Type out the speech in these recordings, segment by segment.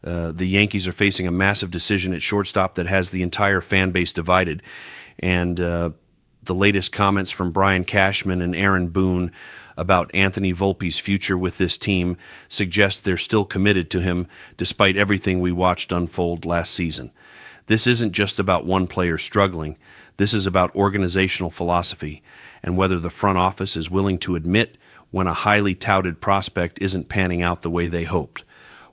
The Yankees are facing a massive decision at shortstop that has the entire fan base divided. And the latest comments from Brian Cashman and Aaron Boone about Anthony Volpe's future with this team suggest they're still committed to him despite everything we watched unfold last season. This isn't just about one player struggling. This is about organizational philosophy and whether the front office is willing to admit when a highly touted prospect isn't panning out the way they hoped.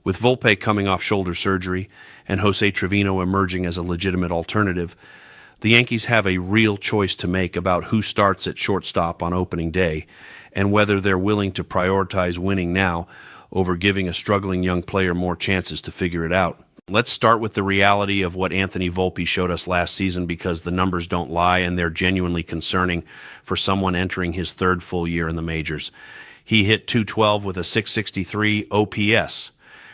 With Volpe coming off shoulder surgery and Jose Trevino emerging as a legitimate alternative, the Yankees have a real choice to make about who starts at shortstop on opening day and whether they're willing to prioritize winning now over giving a struggling young player more chances to figure it out. Let's start with the reality of what Anthony Volpe showed us last season, because the numbers don't lie and they're genuinely concerning for someone entering his third full year in the majors. He hit .212 with a .663 OPS,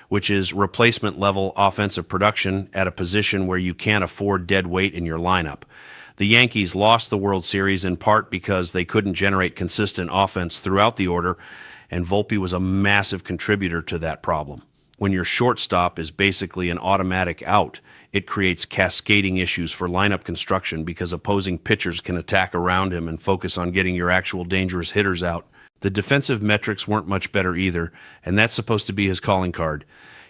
which is replacement level offensive production at a position where you can't afford dead weight in your lineup. The Yankees lost the World Series in part because they couldn't generate consistent offense throughout the order, and Volpe was a massive contributor to that problem. When your shortstop is basically an automatic out, it creates cascading issues for lineup construction because opposing pitchers can attack around him and focus on getting your actual dangerous hitters out. The defensive metrics weren't much better either, and that's supposed to be his calling card.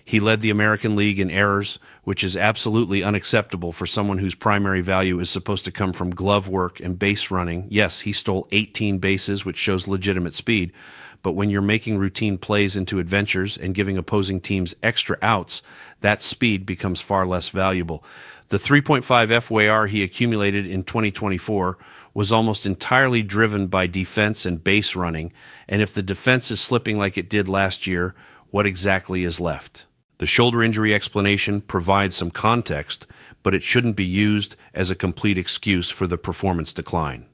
He led the American League in errors, which is absolutely unacceptable for someone whose primary value is supposed to come from glove work and base running. Yes, he stole 18 bases, which shows legitimate speed, but when you're making routine plays into adventures and giving opposing teams extra outs, that speed becomes far less valuable. The 3.5 FWAR he accumulated in 2024 was almost entirely driven by defense and base running, and if the defense is slipping like it did last year, what exactly is left? The shoulder injury explanation provides some context, but it shouldn't be used as a complete excuse for the performance decline.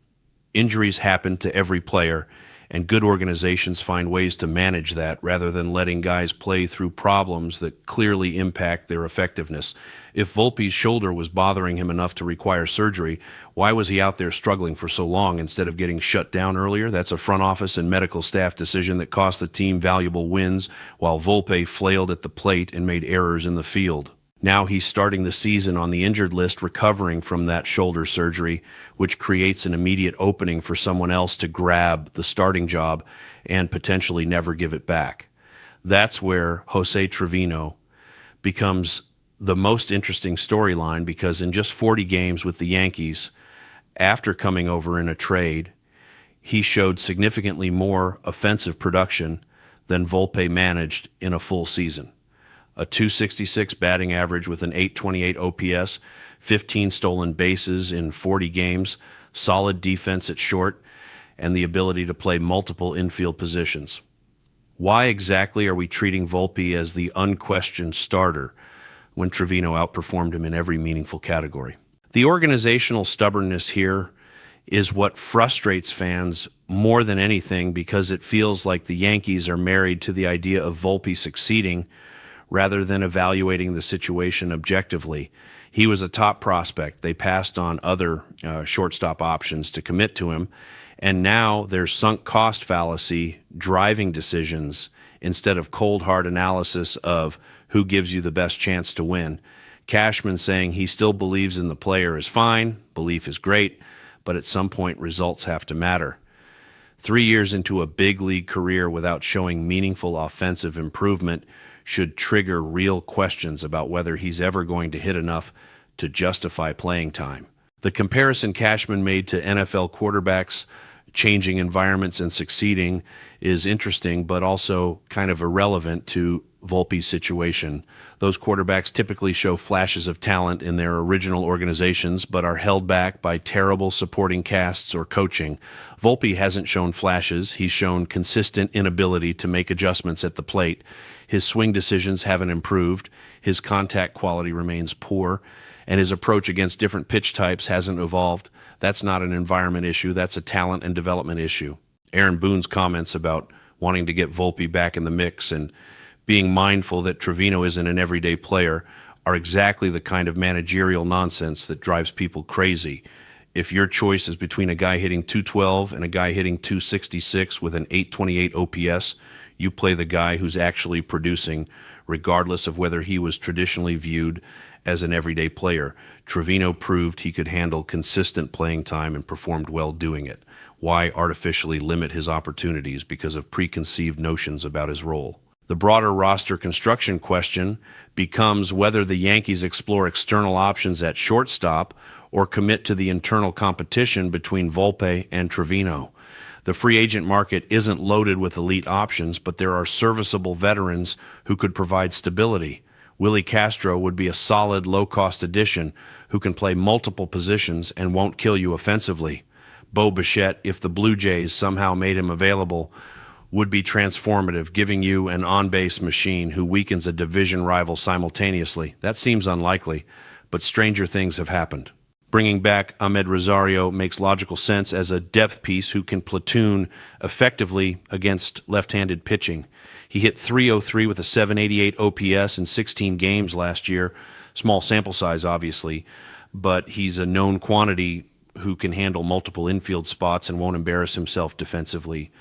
Injuries happen to every player, and good organizations find ways to manage that rather than letting guys play through problems that clearly impact their effectiveness. If Volpe's shoulder was bothering him enough to require surgery, why was he out there struggling for so long instead of getting shut down earlier? That's a front office and medical staff decision that cost the team valuable wins, while Volpe flailed at the plate and made errors in the field. Now he's starting the season on the injured list, recovering from that shoulder surgery, which creates an immediate opening for someone else to grab the starting job and potentially never give it back. That's where Jose Trevino becomes the most interesting storyline, because in just 40 games with the Yankees, after coming over in a trade, he showed significantly more offensive production than Volpe managed in a full season. A .266 batting average with an .828 OPS, 15 stolen bases in 40 games, solid defense at short, and the ability to play multiple infield positions. Why exactly are we treating Volpe as the unquestioned starter when Trevino outperformed him in every meaningful category? The organizational stubbornness here is what frustrates fans more than anything, because it feels like the Yankees are married to the idea of Volpe succeeding rather than evaluating the situation objectively. He was a top prospect. They passed on other shortstop options to commit to him, and now there's sunk cost fallacy driving decisions instead of cold hard analysis of who gives you the best chance to win. Cashman saying he still believes in the player is fine, belief is great, but at some point results have to matter. 3 years into a big league career without showing meaningful offensive improvement should trigger real questions about whether he's ever going to hit enough to justify playing time. The comparison Cashman made to NFL quarterbacks changing environments and succeeding is interesting, but also kind of irrelevant to Volpe's situation. Those quarterbacks typically show flashes of talent in their original organizations, but are held back by terrible supporting casts or coaching. Volpe hasn't shown flashes. He's shown consistent inability to make adjustments at the plate. His swing decisions haven't improved. His contact quality remains poor, and his approach against different pitch types hasn't evolved. That's not an environment issue. That's a talent and development issue. Aaron Boone's comments about wanting to get Volpe back in the mix and being mindful that Trevino isn't an everyday player are exactly the kind of managerial nonsense that drives people crazy. If your choice is between a guy hitting .212 and a guy hitting .266 with an .828 OPS, you play the guy who's actually producing regardless of whether he was traditionally viewed as an everyday player. Trevino proved he could handle consistent playing time and performed well doing it. Why artificially limit his opportunities because of preconceived notions about his role? The broader roster construction question becomes whether the Yankees explore external options at shortstop or commit to the internal competition between Volpe and Trevino. The free agent market isn't loaded with elite options, but there are serviceable veterans who could provide stability. Willie Castro would be a solid, low-cost addition who can play multiple positions and won't kill you offensively. Bo Bichette, if the Blue Jays somehow made him available, would be transformative, giving you an on-base machine who weakens a division rival simultaneously. That seems unlikely, but stranger things have happened. Bringing back Amed Rosario makes logical sense as a depth piece who can platoon effectively against left-handed pitching. He hit .303 with a .788 OPS in 16 games last year. Small sample size, obviously, but he's a known quantity who can handle multiple infield spots and won't embarrass himself defensively.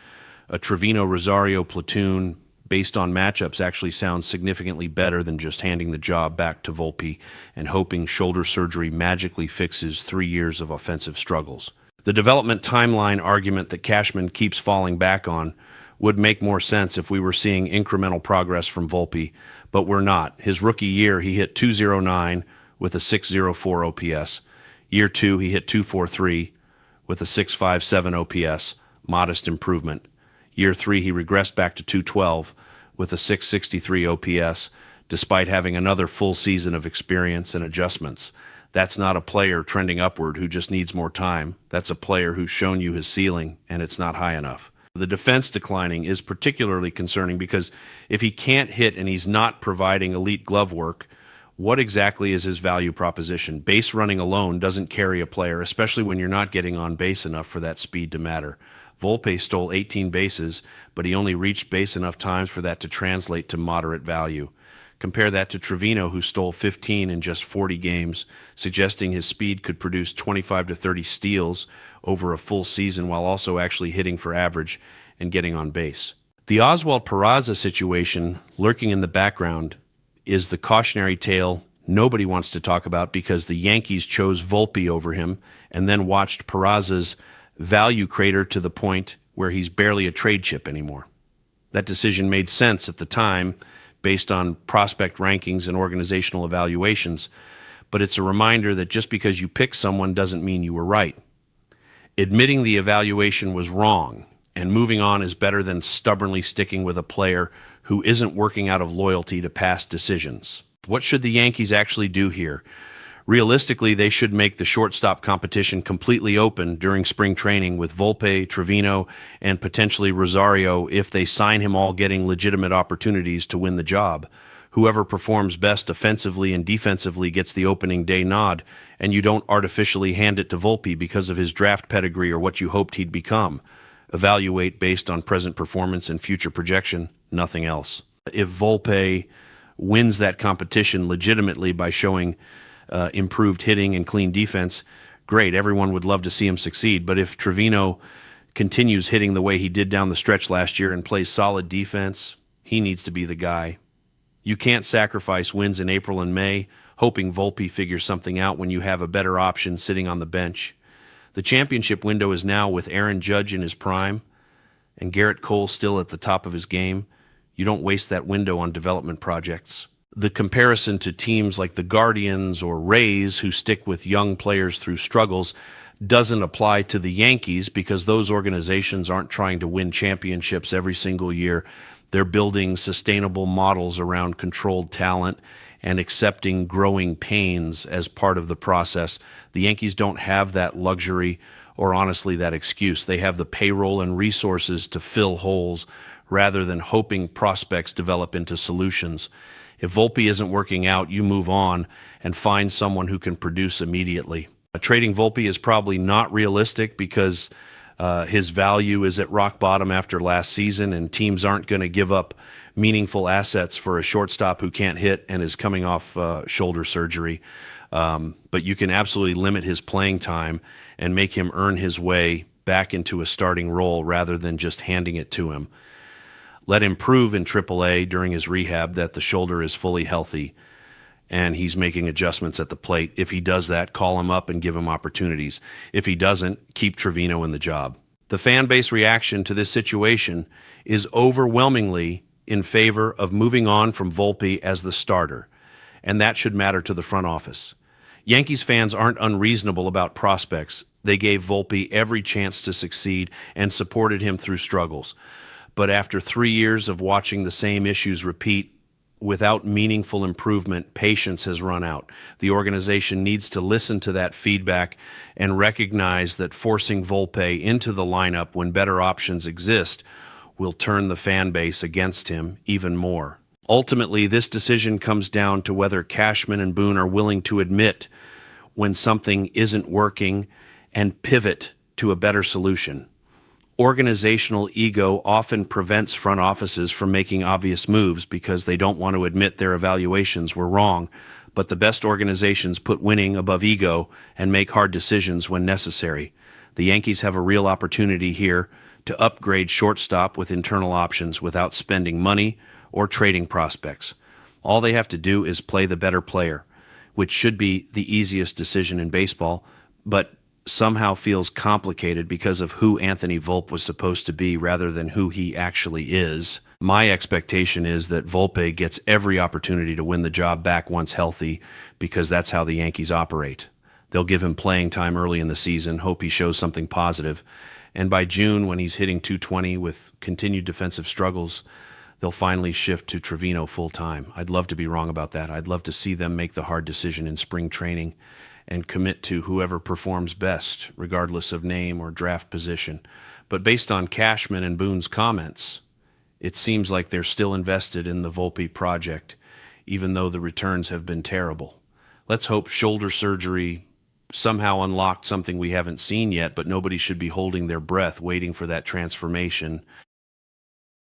A Trevino-Rosario platoon based on matchups actually sounds significantly better than just handing the job back to Volpe and hoping shoulder surgery magically fixes 3 years of offensive struggles. The development timeline argument that Cashman keeps falling back on would make more sense if we were seeing incremental progress from Volpe, but we're not. His rookie year, he hit .209 with a .604 OPS. Year 2, he hit .243 with a .657 OPS, modest improvement. Year 3, he regressed back to .212 with a .663 OPS, despite having another full season of experience and adjustments. That's not a player trending upward who just needs more time. That's a player who's shown you his ceiling, and it's not high enough. The defense declining is particularly concerning because if he can't hit and he's not providing elite glove work, what exactly is his value proposition? Base running alone doesn't carry a player, especially when you're not getting on base enough for that speed to matter. Volpe stole 18 bases, but he only reached base enough times for that to translate to moderate value. Compare that to Trevino, who stole 15 in just 40 games, suggesting his speed could produce 25 to 30 steals over a full season while also actually hitting for average and getting on base. The Oswald Peraza situation lurking in the background is the cautionary tale nobody wants to talk about because the Yankees chose Volpe over him and then watched Peraza's value crater to the point where he's barely a trade chip anymore. That decision made sense at the time based on prospect rankings and organizational evaluations, but it's a reminder that just because you pick someone doesn't mean you were right. Admitting the evaluation was wrong and moving on is better than stubbornly sticking with a player who isn't working out of loyalty to past decisions. What should the Yankees actually do here? Realistically, they should make the shortstop competition completely open during spring training with Volpe, Trevino, and potentially Rosario if they sign him all getting legitimate opportunities to win the job. Whoever performs best offensively and defensively gets the opening day nod, and you don't artificially hand it to Volpe because of his draft pedigree or what you hoped he'd become. Evaluate based on present performance and future projection, nothing else. If Volpe wins that competition legitimately by showing improved hitting and clean defense, great. Everyone would love to see him succeed. But if Trevino continues hitting the way he did down the stretch last year and plays solid defense, he needs to be the guy. You can't sacrifice wins in April and May, hoping Volpe figures something out when you have a better option sitting on the bench. The championship window is now with Aaron Judge in his prime and Garrett Cole still at the top of his game. You don't waste that window on development projects. The comparison to teams like the Guardians or Rays who stick with young players through struggles doesn't apply to the Yankees because those organizations aren't trying to win championships every single year. They're building sustainable models around controlled talent and accepting growing pains as part of the process. The Yankees don't have that luxury or honestly that excuse. They have the payroll and resources to fill holes rather than hoping prospects develop into solutions. If Volpe isn't working out, you move on and find someone who can produce immediately. Trading Volpe is probably not realistic because his value is at rock bottom after last season, and teams aren't going to give up meaningful assets for a shortstop who can't hit and is coming off shoulder surgery. But you can absolutely limit his playing time and make him earn his way back into a starting role rather than just handing it to him. Let him prove in AAA during his rehab that the shoulder is fully healthy and he's making adjustments at the plate. If he does that, call him up and give him opportunities. If he doesn't, keep Trevino in the job. The fan base reaction to this situation is overwhelmingly in favor of moving on from Volpe as the starter, and that should matter to the front office. Yankees fans aren't unreasonable about prospects. They gave Volpe every chance to succeed and supported him through struggles. But after 3 years of watching the same issues repeat without meaningful improvement, patience has run out. The organization needs to listen to that feedback and recognize that forcing Volpe into the lineup when better options exist will turn the fan base against him even more. Ultimately, this decision comes down to whether Cashman and Boone are willing to admit when something isn't working and pivot to a better solution. Organizational ego often prevents front offices from making obvious moves because they don't want to admit their evaluations were wrong, but the best organizations put winning above ego and make hard decisions when necessary. The Yankees have a real opportunity here to upgrade shortstop with internal options without spending money or trading prospects. All they have to do is play the better player, which should be the easiest decision in baseball, but somehow feels complicated because of who Anthony Volpe was supposed to be rather than who he actually is. My expectation is that Volpe gets every opportunity to win the job back once healthy because that's how the Yankees operate. They'll give him playing time early in the season, hope he shows something positive, and by June, when he's hitting .220 with continued defensive struggles, they'll finally shift to Trevino full-time. I'd love to be wrong about that. I'd love to see them make the hard decision in spring training and commit to whoever performs best, regardless of name or draft position. But based on Cashman and Boone's comments, it seems like they're still invested in the Volpe project, even though the returns have been terrible. Let's hope shoulder surgery somehow unlocked something we haven't seen yet, but nobody should be holding their breath waiting for that transformation